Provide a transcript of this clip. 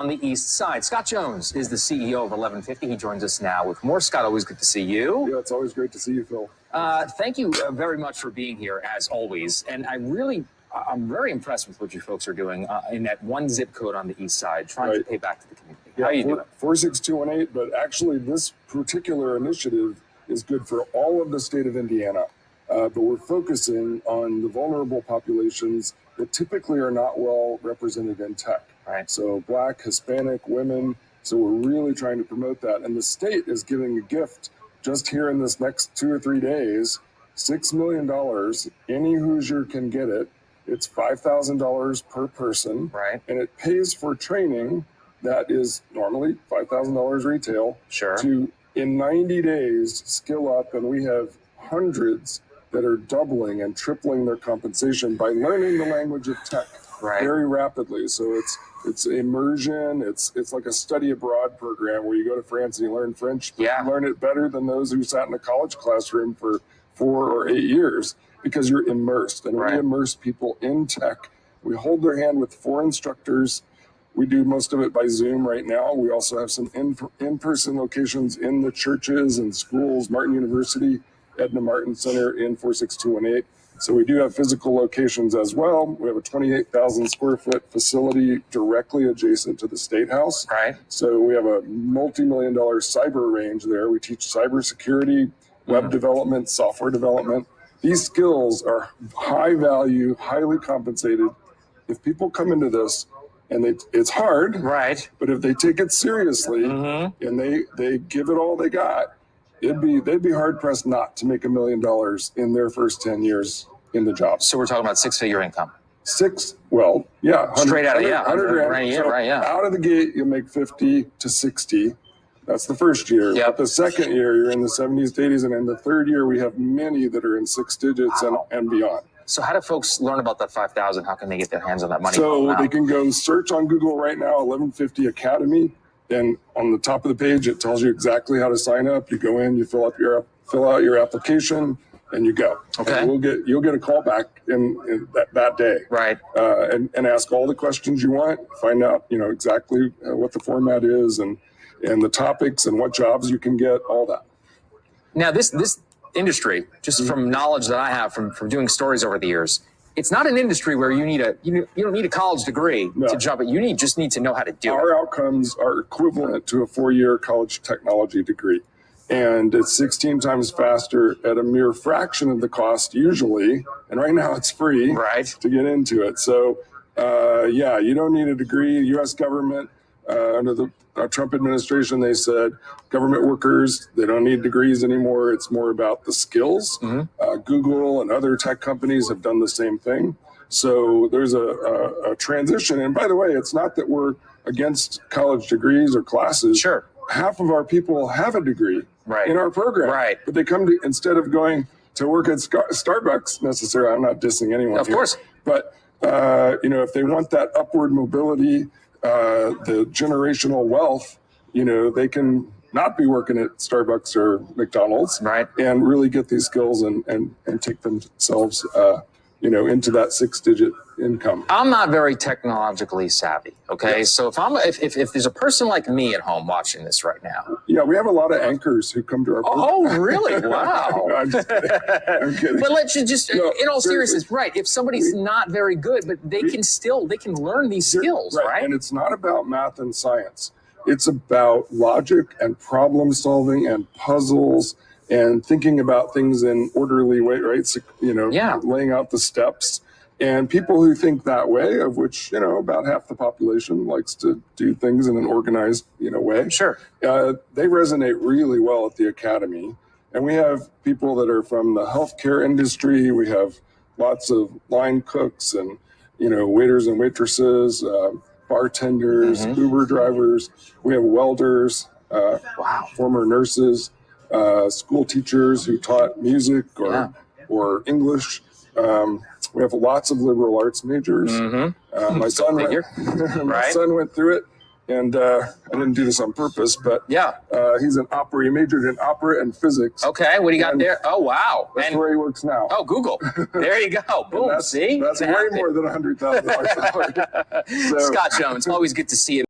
on the East Side. Scott Jones is the CEO of 1150. He joins us now with more. Scott, always good to see you. Yeah, it's always great to see you, Phil. Thank you very much for being here, as always. And I'm very impressed with what you folks are doing in that one zip code on the East Side, trying to pay back to the community. Yeah, how are you doing? 46218, but actually this particular initiative is good for all of the state of Indiana. But we're focusing on the vulnerable populations that typically are not well represented in tech. Right. So Black, Hispanic, women. So we're really trying to promote that. And the state is giving a gift just here in this next 2 or 3 days, $6 million. Any Hoosier can get it. It's $5,000 per person. Right. And it pays for training that is normally $5,000 retail. Sure. To, in 90 days, skill up. And we have hundreds that are doubling and tripling their compensation by learning the language of tech very rapidly. So it's immersion. It's like a study abroad program where you go to France and you learn French. But you learn it better than those who sat in a college classroom for 4 or 8 years because you're immersed. And we immerse people in tech. We hold their hand with 4 instructors. We do most of it by Zoom right now. We also have some in-person locations in the churches and schools, Martin University, Edna Martin Center in 46218. So we do have physical locations as well. We have a 28,000 square foot facility directly adjacent to the State House. Right. So we have a multi-million-dollar cyber range there. We teach cybersecurity, web development, software development. These skills are high value, highly compensated. If people come into this, and it's hard, but if they take it seriously and they give it all they got, they'd be hard pressed not to make $1 million in their first 10 years in the job. So we're talking about 6-figure income. Straight out of 100 grand. Out of the gate, you'll make 50 to 60. That's the first year. But the second year, you're in the 70s to 80s, and in the third year, we have many that are in 6 digits and beyond. So how do folks learn about that 5,000? How can they get their hands on that money? So they can go search on Google right now, 1150 Academy. And on the top of the page, it tells you exactly how to sign up. You go in, you fill out your application, and you go. Okay. And you'll get a call back in that day. Right. And ask all the questions you want. Find out exactly what the format is and the topics and what jobs you can get. All that. Now this industry, just from knowledge that I have from doing stories over the years, it's not an industry where you don't need a college degree to jump it. You just need to know how to do it. Our outcomes are equivalent to a 4-year college technology degree. And it's 16 times faster at a mere fraction of the cost usually. And right now it's free to get into it. So you don't need a degree. U.S. government, under the Trump administration, they said government workers, they don't need degrees anymore. It's more about the skills. Google and other tech companies have done the same thing. So there's a transition. And by the way, it's not that we're against college degrees or classes. Sure. Half of our people have a degree in our program. But they come to, instead of going to work at Starbucks necessarily, I'm not dissing anyone. Of course. But, if they want that upward mobility, the generational wealth, they can not be working at Starbucks or McDonald's and really get these skills and take themselves, into that 6-digit income. I'm not very technologically savvy. Okay. So if there's a person like me at home watching this right now. Yeah, we have a lot of anchors who come to our program. Oh, really? Wow. No, I'm just kidding. I'm kidding. But let's just, in all seriousness, if somebody's not very good, but they can learn these skills, right? And it's not about math and science. It's about logic and problem solving and puzzles and thinking about things in orderly way, right? So, laying out the steps. And people who think that way, of which, about half the population likes to do things in an organized, way. Sure. They resonate really well at the Academy. And we have people that are from the healthcare industry. We have lots of line cooks and, waiters and waitresses, bartenders, Uber drivers. We have welders, former nurses, school teachers who taught music or English. We have lots of liberal arts majors. My son went through it, and I didn't do this on purpose, but he's an opera. He majored in opera and physics. Okay, what do you got there? Oh, wow. That's where he works now. Oh, Google. There you go. Boom, that's way more than $100,000 salary. Scott Jones, always good to see you.